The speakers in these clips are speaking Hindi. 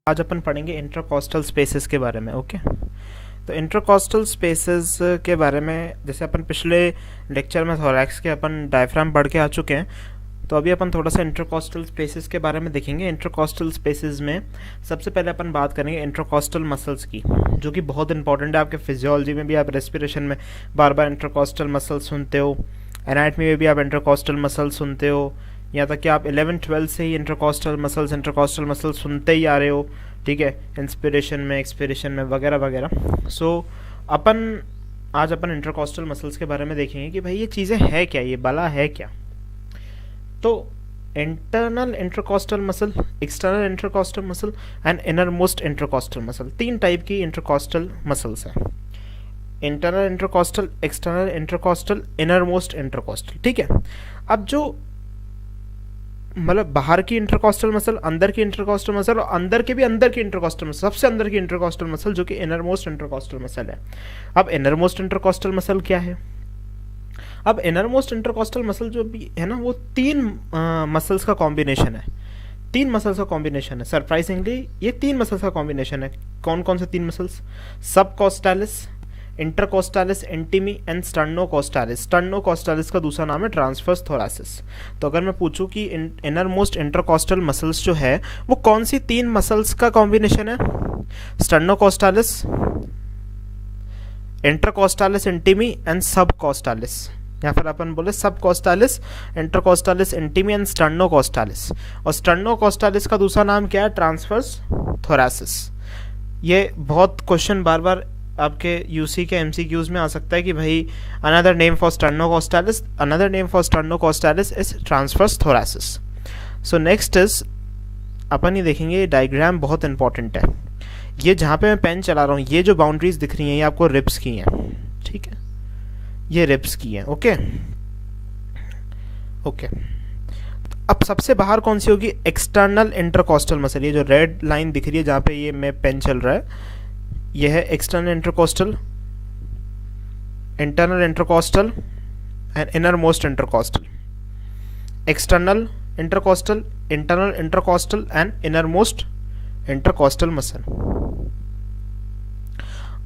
आज अपन पढ़ेंगे इंटरकॉस्टल स्पेसेस के बारे में। ओके, तो इंटरकॉस्टल स्पेसेस के बारे में जैसे अपन पिछले लेक्चर में थोरैक्स के अपन डायफ्राम पढ़ के आ चुके हैं, तो अभी अपन थोड़ा सा इंटरकॉस्टल स्पेसेस के बारे में देखेंगे। इंटरकॉस्टल स्पेसेस में सबसे पहले अपन बात करेंगे इंटरकॉस्टल मसल्स की, जो कि बहुत इंपॉर्टेंट है। आपके फिजियोलॉजी में भी आप रेस्पिरेशन में बार बार इंटरकॉस्टल मसल सुनते हो, एनाटमी में भी आप इंटरकॉस्टल मसल सुनते हो, यहाँ तक कि आप 11-12 से ही इंटरकॉस्टल मसल्स सुनते ही आ रहे हो। ठीक है, इंस्पिरेशन में, एक्सपिरेशन में, वगैरह वगैरह। सो आज अपन इंटरकॉस्टल मसल्स के बारे में देखेंगे कि भाई ये चीज़ें है क्या, ये बला है क्या। तो internal intercostal muscle, external intercostal muscle and inner most intercostal muscle, 3 type की इंटरकॉस्टल मसल्स हैं। Internal intercostal, external intercostal, inner most intercostal. ठीक है, अब जो मतलब बाहर की इंटरकॉस्टल मसल, अंदर की इंटरकॉस्टल मसल और अंदर के भी अंदर की इंटरकॉस्टल मसल, सबसे अंदर की इंटरकॉस्टल मसल जो कि इनर मोस्ट इंटरकॉस्टल मसल है। अब इनर मोस्ट इंटरकॉस्टल मसल क्या है? अब इनर मोस्ट इंटरकॉस्टल मसल जो भी है ना, वो 3 मसल्स का कॉम्बिनेशन है। 3 मसल्स का कॉम्बिनेशन है। सरप्राइजिंगली ये 3 मसल्स का कॉम्बिनेशन है। कौन कौन से 3 मसल्स? सबकॉस्टालिस, इंटरकोस्टालिस इंटीमी एंड स्टर्नोकोस्टालिस। स्टर्नोकोस्टालिस का दूसरा नाम है ट्रांसवर्स थोरासिस। तो अगर मैं पूछूं कि इनर मोस्ट इंटरकोस्टल मसल्स जो है वो कौन सी 3 मसल्स का कॉम्बिनेशन है? स्टर्नोकोस्टालिस, इंटरकोस्टालिस इंटीमी एंड सबकोस्टालिस। या फिर अपन बोले सबकोस्टालिस, इंटरकोस्टालिस इंटीमी एंड स्टर्नोकोस्टालिस। और स्टर्नोकोस्टालिस का दूसरा नाम क्या है? ट्रांसवर्स थोरासिस। ये बहुत क्वेश्चन बार बार आपके यूसी के एमसीक्यूज में आ सकता है कि भाई another name for sternocostalis, another name for sternocostalis is transverse thoracis. So next is अपन ये देखेंगे, ये डायग्राम बहुत इंपॉर्टेंट है। ये जहाँ पे मैं पेन चला रहा हूँ, ये जो बाउंड्रीज दिख रही हैं ये आपको रिब्स की हैं। ठीक है, ये रिब्स की हैं। ओके ओके, अब सबसे बाहर कौन सी होगी? External intercostal muscle. ये जो रेड लाइन दिख रही है जहाँ पे ये मैं पेन चल रहा है, यह है external intercostal, internal intercostal and innermost intercostal. External intercostal, internal intercostal and innermost intercostal muscle.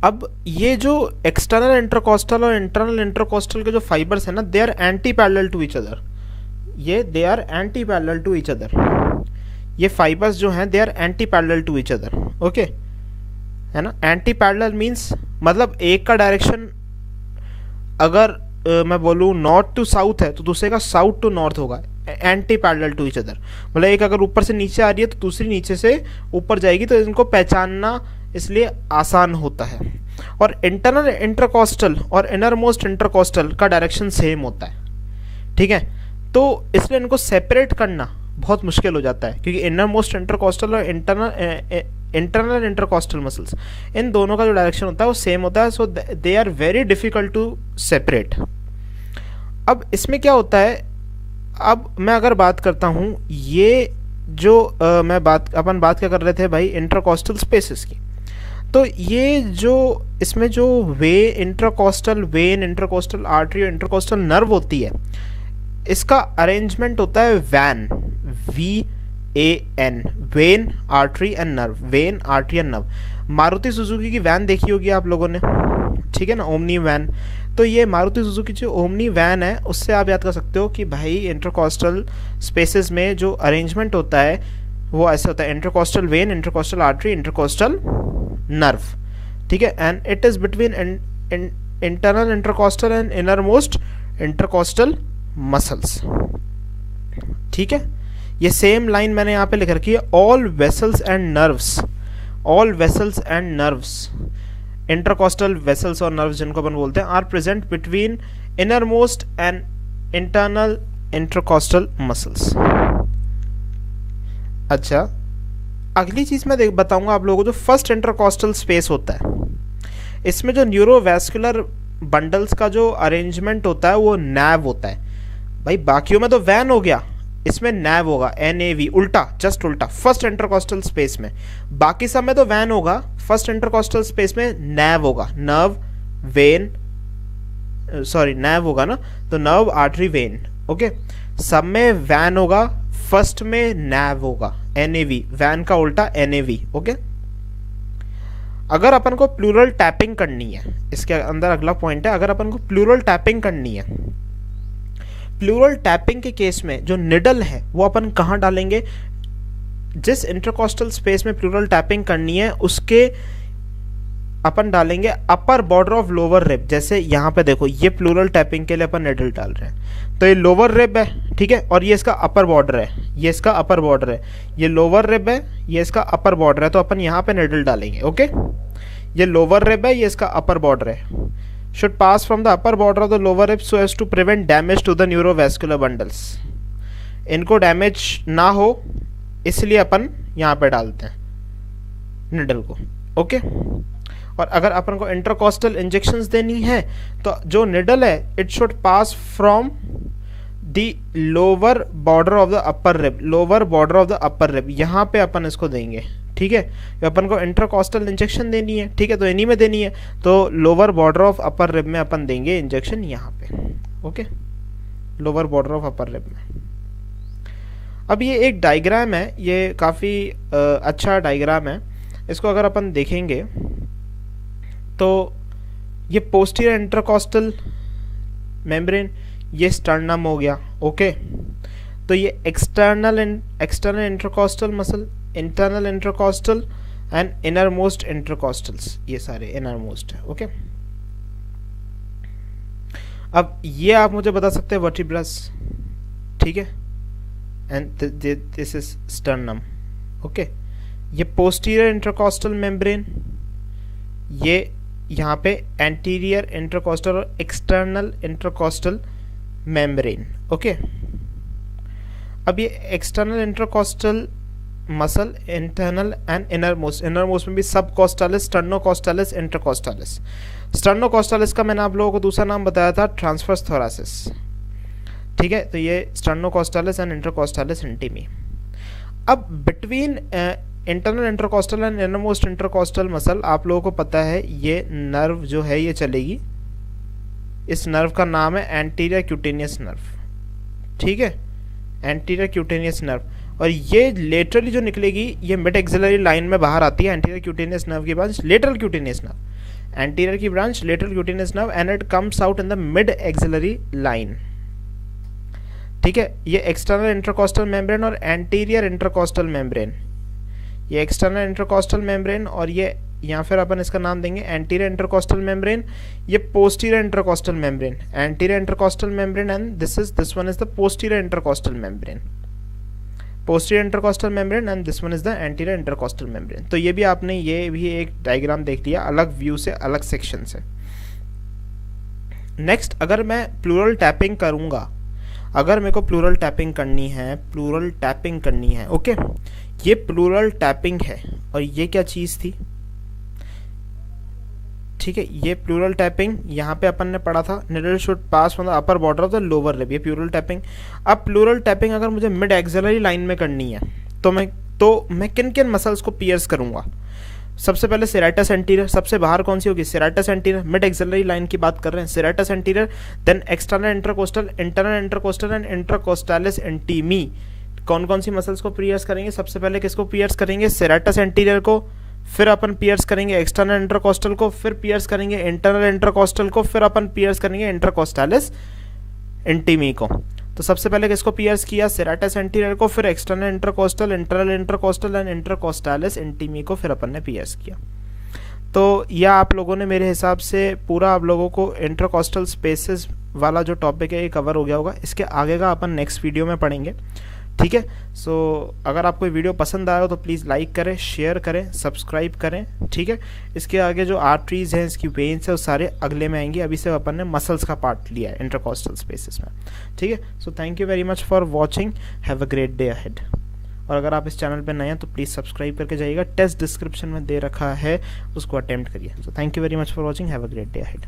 अब ये जो एक्सटर्नल इंटरकोस्टल और इंटरनल इंटरकोस्टल के जो फाइबर्स है ना, they are anti parallel to each other. They are anti parallel to each other. ये फाइबर्स जो हैं they are anti parallel to each other. Okay, है ना। एंटी पैरेलल मीन्स मतलब एक का डायरेक्शन अगर मैं बोलूँ नॉर्थ टू साउथ है तो दूसरे का साउथ टू नॉर्थ होगा। Anti parallel to each other मतलब एक अगर ऊपर से नीचे आ रही है तो दूसरी नीचे से ऊपर जाएगी, तो इनको पहचानना इसलिए आसान होता है। और इंटरनल इंटरकोस्टल और इनर मोस्ट इंटरकोस्टल का डायरेक्शन सेम होता है। ठीक है, तो इसलिए इनको सेपरेट करना बहुत मुश्किल हो जाता है, क्योंकि इनर मोस्ट इंटरकोस्टल और इंटरनल इंटरकोस्टल मसल्स, इन दोनों का जो डायरेक्शन होता है वो सेम होता है। So they are very difficult to separate. अब इसमें क्या होता है, अब मैं अगर बात करता हूँ, ये जो अपन बात क्या कर रहे थे भाई, इंटरकोस्टल स्पेसेस की। तो ये जो इसमें जो इंटरकोस्टल वेन, इंटरकोस्टल आर्टरी और इंटरकोस्टल नर्व होती है, इसका अरेंजमेंट होता है van, VAN, vein artery and nerve. Vein artery and nerve. Maruti Suzuki की वैन देखी होगी आप लोगों ने, ठीक है ना, ओमनी वैन। तो ये मारुति सुजुकी जो ओमनी वैन है, उससे आप याद कर सकते हो कि भाई इंटरकोस्टल स्पेसेस में जो अरेंजमेंट होता है वो ऐसे होता है, intercostal vein, intercostal artery, intercostal nerve. ठीक है, and it is between internal intercostal and innermost intercostal muscles. ठीक है, ये सेम लाइन मैंने यहाँ पे लिख रखी है, all vessels and nerves, all vessels and nerves, intercostal vessels और नर्व्स जिनको अपन बोलते हैं, are present between innermost and internal intercostal muscles. अच्छा, अगली चीज मैं बताऊंगा आप लोगों को, जो फर्स्ट इंटरकोस्टल स्पेस होता है, इसमें जो न्यूरोवैस्कुलर बंडल्स का जो अरेंजमेंट होता है वो नैव होता है। भाई बाकियों में तो वैन हो गया, इसमें नैव होगा, NAV, उल्टा, जस्ट उल्टा। फर्स्ट इंटरकोस्टल स्पेस में, बाकी सब में तो वैन होगा, फर्स्ट इंटरकोस्टल स्पेस में नैव होगा। नर्व वेन, सॉरी नैव होगा ना, तो नर्व आर्टरी वेन। ओके, सब में वैन होगा, फर्स्ट में नैव होगा, एनएवी, वैन का उल्टा एनएवी। ओके, अगर अपन को प्लूरल टैपिंग करनी है, इसके अंदर अगला पॉइंट है, अगर अपन को प्लूरल टैपिंग करनी है, प्लूरल टैपिंग के केस में जो निडल है वो अपन कहाँ डालेंगे, जिस इंटरकोस्टल स्पेस में प्लूरल टैपिंग करनी है उसके अपन डालेंगे अपर बॉर्डर ऑफ लोअर रिब। जैसे यहाँ पे देखो, ये प्लूरल टैपिंग के लिए अपन निडल डाल रहे हैं, तो ये लोअर रिब है, ठीक है, और ये इसका अपर बॉर्डर है, ये इसका अपर बॉर्डर है, ये लोअर रिब है, ये इसका अपर बॉर्डर है, तो अपन यहाँ पे निडल डालेंगे। ओके, ये लोअर रिब है, ये इसका अपर बॉर्डर है, should pass from the upper border of the lower rib so as to prevent damage to the neurovascular bundles. इनको डैमेज ना हो इसलिए अपन यहाँ पे डालते हैं निडल को। ओके, और अगर अपन को इंटरकोस्टल इंजेक्शंस देनी है तो जो निडल है it should pass from the lower border of the upper rib, lower border of the upper rib, यहाँ पे अपन इसको देंगे। ठीक है, अपन को इंटरकोस्टल इंजेक्शन देनी है, ठीक है, तो इन्हीं में देनी है, तो lower border of upper rib में अपन देंगे इंजेक्शन यहाँ पे। Okay, lower border of upper rib में। अब ये एक डायग्राम है, ये काफ़ी अच्छा डायग्राम है, इसको अगर अपन देखेंगे तो ये पोस्टीरियर इंटरकोस्टल मेम्ब्रेन, ये स्टर्नम हो गया। ओके, तो ये external intercostal muscle, internal intercostal and innermost intercostals, ये सारे इनर मोस्ट है। ओके, अब ये आप मुझे बता सकते हैं वर्टिब्रस, ठीक है, and this is sternum. Okay, ये पोस्टीरियर इंटरकोस्टल मेम्ब्रेन, ये यहाँ पे एंटीरियर इंटरकोस्टल और एक्सटर्नल इंटरकोस्टल मेम्ब्रेन। ओके, अब ये external intercostal muscle, internal and inner most में भी सबकोस्टालिस, स्टर्नोकोस्टालिस, इंटरकोस्टालिस। स्टर्नोकोस्टालिस का मैंने आप लोगों को दूसरा नाम बताया था ट्रांसवर्स थोरासिस। ठीक है, तो ये स्टर्नोकोस्टालिस एंड इंटरकोस्टालिस इंटीमी। अब between internal intercostal and innermost intercostal muscle आप लोगों को पता है ये नर्व जो है ये चलेगी, इस नर्व का नाम है एंटीरियर क्यूटेनियस नर्व। ठीक है, एंटीरियर क्यूटेनियस नर्व, और ये लेटरली जो निकलेगी ये मिड एक्सिलरी लाइन में बाहर आती है। एंटीरियर क्यूटेनियस नर्व की branch lateral cutaneous nerve, anterior की branch lateral cutaneous nerve, and it comes out in the mid axillary line. ठीक है, ये एक्सटर्नल इंटरकोस्टल मेम्ब्रेन और एंटीरियर इंटरकोस्टल मेम्ब्रेन, ये एक्सटर्नल इंटरकोस्टल मेम्ब्रेन, और ये या फिर अपन इसका नाम देंगे एंटीरियर इंटरकोस्टल मेम्ब्रेन, ये posterior intercostal membrane, anterior intercostal membrane, and this one is the posterior intercostal membrane, posterior intercostal membrane, and this one is the anterior intercostal membrane. तो ये भी आपने ये भी एक डायग्राम देख लिया, अलग व्यू से, अलग सेक्शन से। नेक्स्ट, अगर मैं प्लूरल टैपिंग करूंगा, अगर मेरे को प्लूरल टैपिंग करनी है, प्लूरल टैपिंग करनी है, ओके, ये प्लूरल टैपिंग है, और ये क्या चीज़ थी, ठीक है, ये प्लूरल टैपिंग यहाँ पे अपन ने पढ़ा था, needle should pass from the upper border of the lower rib, ये प्लूरल टैपिंग। अब प्लूरल टैपिंग अगर मुझे मिड एक्सिलरी लाइन में करनी है तो मैं किन किन मसल्स को पियर्स करूँगा। सबसे पहले सेरेटस एंटीरियर, सबसे बाहर कौन सी होगी, serratus anterior, mid axillary line की बात कर रहे हैं, serratus anterior, then external intercostal, internal intercostal and intercostalis intimi. कौन कौन सी मसल्स को पियर्स करेंगे, सबसे पहले किसको पियर्स करेंगे, सेरेटस एंटीरियर को, फिर अपन पियर्स करेंगे एक्सटर्नल इंटरकोस्टल को, फिर पियर्स करेंगे इंटरनल इंटरकोस्टल को, फिर अपन पियर्स करेंगे इंटरकोस्टालिस इंटीमी को। तो सबसे पहले किसको पियर्स किया, सेरेटस एंटीरियर को, फिर external intercostal, internal intercostal and intercostalis intimi को फिर अपन ने पियर्स किया। तो यह आप लोगों ने मेरे हिसाब से पूरा आप लोगों को इंटरकोस्टल स्पेसेस वाला जो टॉपिक है ये कवर हो गया होगा। इसके आगे का अपन नेक्स्ट वीडियो में पढ़ेंगे। ठीक है, सो अगर आपको वीडियो पसंद आया हो तो प्लीज़ लाइक करें, शेयर करें, सब्सक्राइब करें। ठीक है, इसके आगे जो आर्टरीज हैं, इसकी वेन्स है, वो सारे अगले में आएंगे। अभी से अपन ने मसल्स का पार्ट लिया है इंटरकोस्टल स्पेसेस में। ठीक है, so thank you very much for watching, have a great day ahead. और अगर आप इस चैनल पर नए हैं तो प्लीज़ सब्सक्राइब करके जाइएगा, टेस्ट डिस्क्रिप्शन में दे रखा है, उसको अटेम्प्ट करिए। So thank you very much for watching, have a great day ahead.